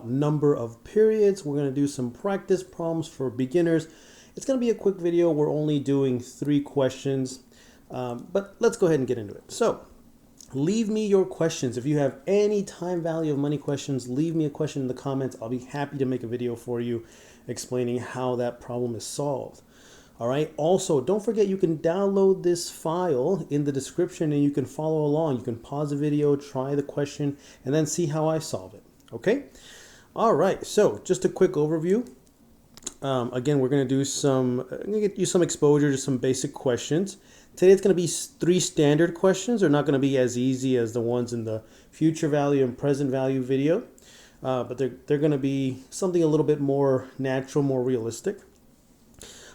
about number of periods. We're going to do some practice problems for beginners. It's going to be a quick video. We're only doing 3 questions, but let's go ahead and get into it. So leave me your questions. If you have any time value of money questions, leave me a question in the comments. I'll be happy to make a video for you explaining how that problem is solved. All right. Also, don't forget you can download this file in the description and you can follow along. You can pause the video, try the question, and then see how I solve it. Okay. All right. So just a quick overview. Again, we're going to do I'm going to get you some exposure to some basic questions. Today it's going to be 3 standard questions. They're not going to be as easy as the ones in the future value and present value video, but they're going to be something a little bit more natural, more realistic.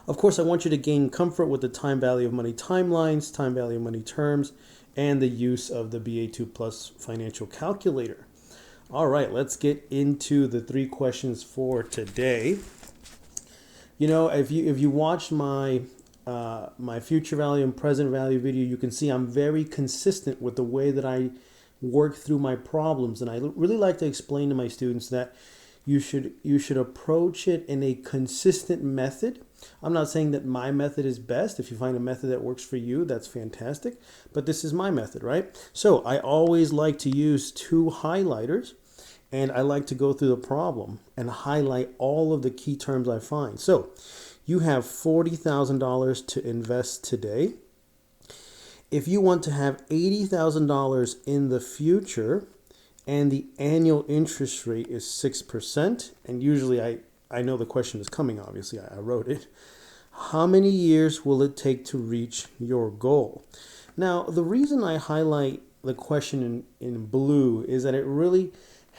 Of course, I want you to gain comfort with the time value of money timelines, time value of money terms, and the use of the BA2 Plus financial calculator. All right, let's get into the 3 questions for today. You know, if you watch my my future value and present value video, you can see I'm very consistent with the way that I work through my problems, and I really like to explain to my students that you should approach it in a consistent method. I'm not saying that my method is best. If you find a method that works for you, that's fantastic. But this is my method, right? So I always like to use 2 highlighters, and I like to go through the problem and highlight all of the key terms I find. So you have $40,000 to invest today. If you want to have $80,000 in the future, and the annual interest rate is 6%, and usually I know the question is coming, obviously, I wrote it. How many years will it take to reach your goal? Now, the reason I highlight the question in blue is that it really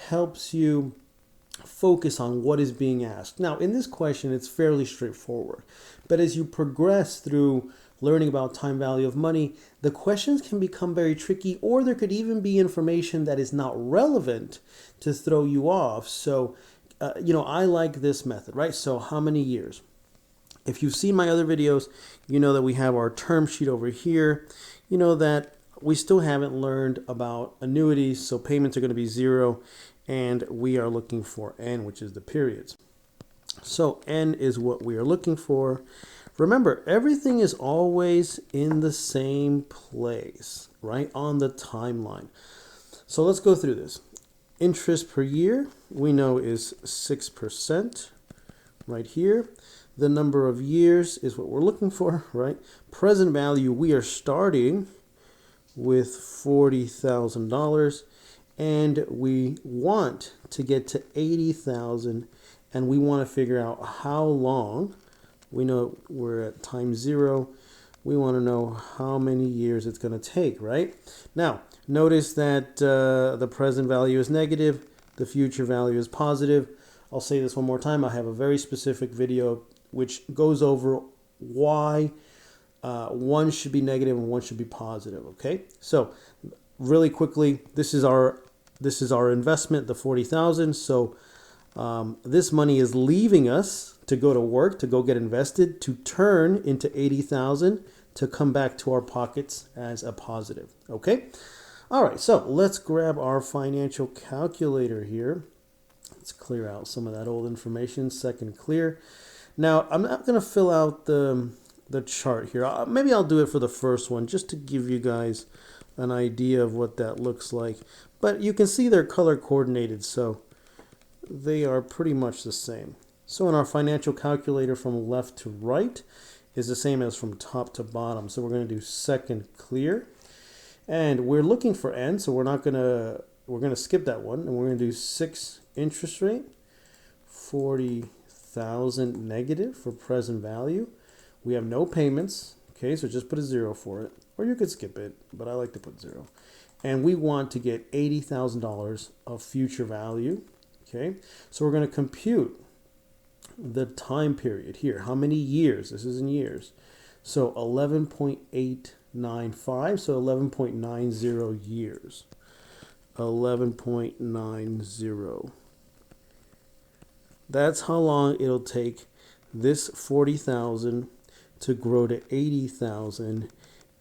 helps you focus on what is being asked. Now, in this question, it's fairly straightforward. But as you progress through learning about time value of money, the questions can become very tricky, or there could even be information that is not relevant to throw you off. So, I like this method, right? So how many years? If you've seen my other videos, you know that we have our term sheet over here. You know that we still haven't learned about annuities, so payments are going to be 0, and we are looking for N, which is the periods. So N is what we are looking for. Remember, everything is always in the same place, right, on the timeline. So let's go through this. Interest per year, we know is 6% right here. The number of years is what we're looking for, right? Present value, we are starting with $40,000, and we want to get to 80,000, and we want to figure out how long. We know we're at time 0. We want to know how many years it's going to take, right? Now, notice that the present value is negative. The future value is positive. I'll say this one more time. I have a very specific video which goes over why one should be negative and one should be positive, okay? So, really quickly, this is our investment, the 40,000. So, this money is leaving us to go to work, to go get invested, to turn into 80,000, to come back to our pockets as a positive. Okay? All right, so let's grab our financial calculator here. Let's clear out some of that old information. Second clear. Now, I'm not going to fill out the chart here. Maybe I'll do it for the first one just to give you guys an idea of what that looks like. But you can see they're color coordinated, so they are pretty much the same. So in our financial calculator, from left to right is the same as from top to bottom. So we're going to do second clear, and we're looking for N, so we're going to skip that one, and we're going to do 6 interest rate, 40,000 negative for present value. We have no payments, okay, so just put a 0 for it, or you could skip it, but I like to put 0. And we want to get $80,000 of future value. Okay, so we're going to compute the time period here. How many years? This is in years. So 11.895, so 11.90 years. 11.90. That's how long it'll take this 40,000 to grow to 80,000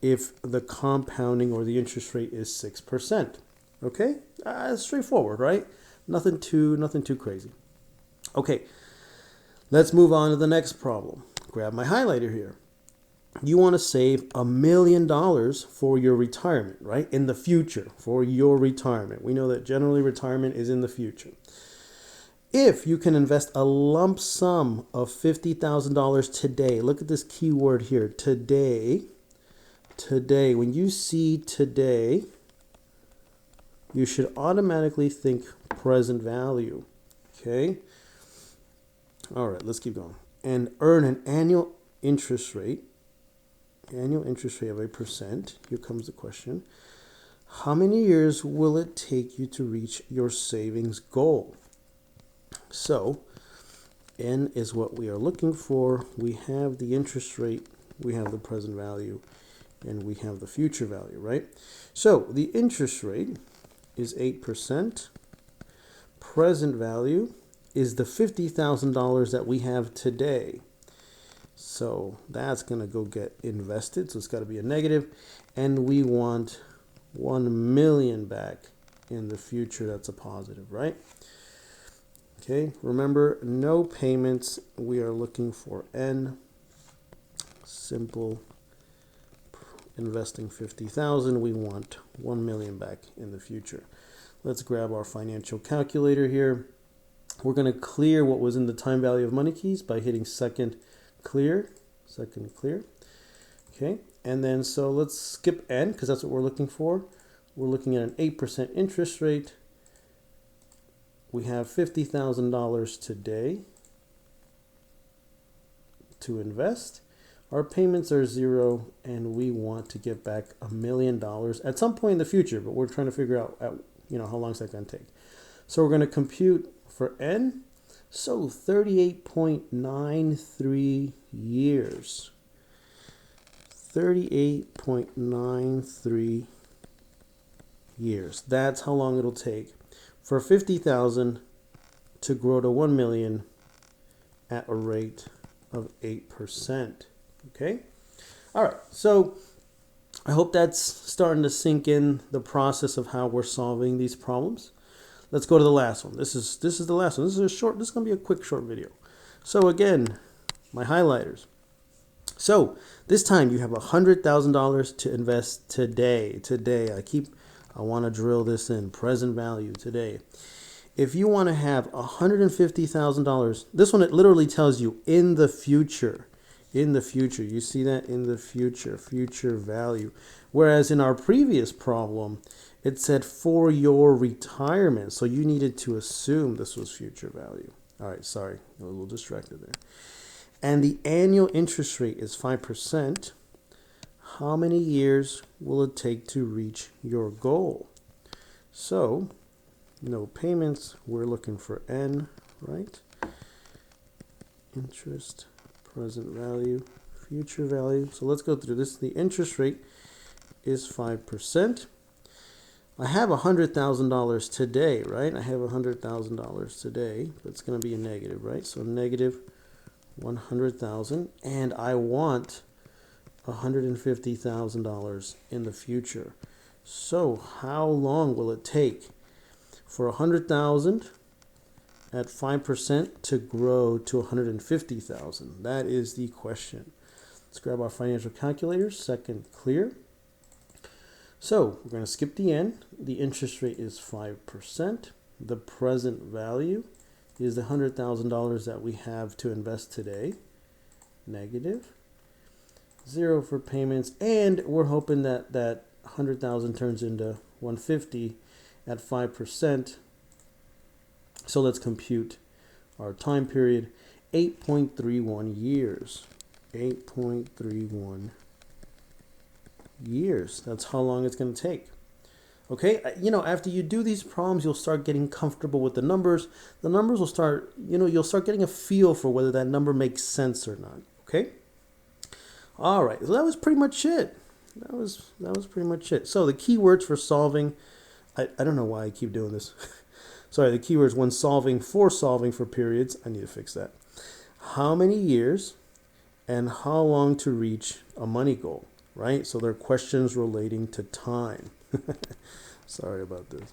if the compounding or the interest rate is 6%. Okay, straightforward, right? Nothing too crazy. Okay, let's move on to the next problem. Grab my highlighter here. You want to save $1 million for your retirement, right? In the future, for your retirement. We know that generally retirement is in the future. If you can invest a lump sum of $50,000 today, look at this key word here, today. Today, when you see today, you should automatically think present value. Okay? All right, let's keep going. And earn an annual interest rate of 8%. Here comes the question. How many years will it take you to reach your savings goal? So, N is what we are looking for. We have the interest rate, we have the present value, and we have the future value, right? So, the interest rate is 8%. Present value is the $50,000 that we have today. So that's going to go get invested. So it's got to be a negative. And we want 1 million back in the future. That's a positive, right? Okay, remember, no payments. We are looking for N. Simple. Investing 50,000. We want 1 million back in the future. Let's grab our financial calculator here. We're going to clear what was in the time value of money keys by hitting second clear. Okay, and then so let's skip N because that's what we're looking for. We're looking at an 8% interest rate. We have $50,000 today to invest. Our payments are 0, and we want to get back $1 million at some point in the future, but we're trying to figure out how long is that going to take. So we're going to compute for N. So 38.93 years. 38.93 years. That's how long it'll take for 50,000 to grow to 1 million at a rate of 8%. Okay? All right. So I hope that's starting to sink in the process of how we're solving these problems. Let's go to the last one. This is the last one. This is going to be a quick short video. So again, my highlighters. So this time you have $100,000 to invest today. I want to drill this in, present value today. If you want to have $150,000, this one, it literally tells you in the future. In the future. You see that? In the future. Future value. Whereas in our previous problem, it said for your retirement. So you needed to assume this was future value. All right, sorry. I was a little distracted there. And the annual interest rate is 5%. How many years will it take to reach your goal? So, no payments. We're looking for N, right? Interest, present value, future value. So let's go through this. The interest rate is 5%. I have $100,000 today, right? I have $100,000 today, but it's going to be a negative, right? So negative 100,000, and I want $150,000 in the future. So how long will it take for 100,000 at 5% to grow to 150,000? That is the question. Let's grab our financial calculator. Second clear. So we're going to skip the N. The interest rate is 5%. The present value is the $100,000 that we have to invest today. Negative. 0 for payments. And we're hoping that that 100,000 turns into 150 at 5%. So let's compute our time period. 8.31 years. 8.31 years. That's how long it's going to take. Okay, after you do these problems, you'll start getting comfortable with the numbers. The numbers will start, you'll start getting a feel for whether that number makes sense or not. Okay? All right, so that was pretty much it. That was pretty much it. So the keywords for solving, I don't know why I keep doing this. Sorry, the keywords when solving for periods, I need to fix that. How many years and how long to reach a money goal, right? So they're questions relating to time. Sorry about this.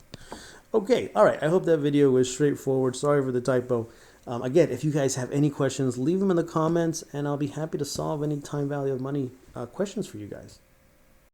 Okay, all right. I hope that video was straightforward. Sorry for the typo. Again, if you guys have any questions, leave them in the comments, and I'll be happy to solve any time value of money questions for you guys.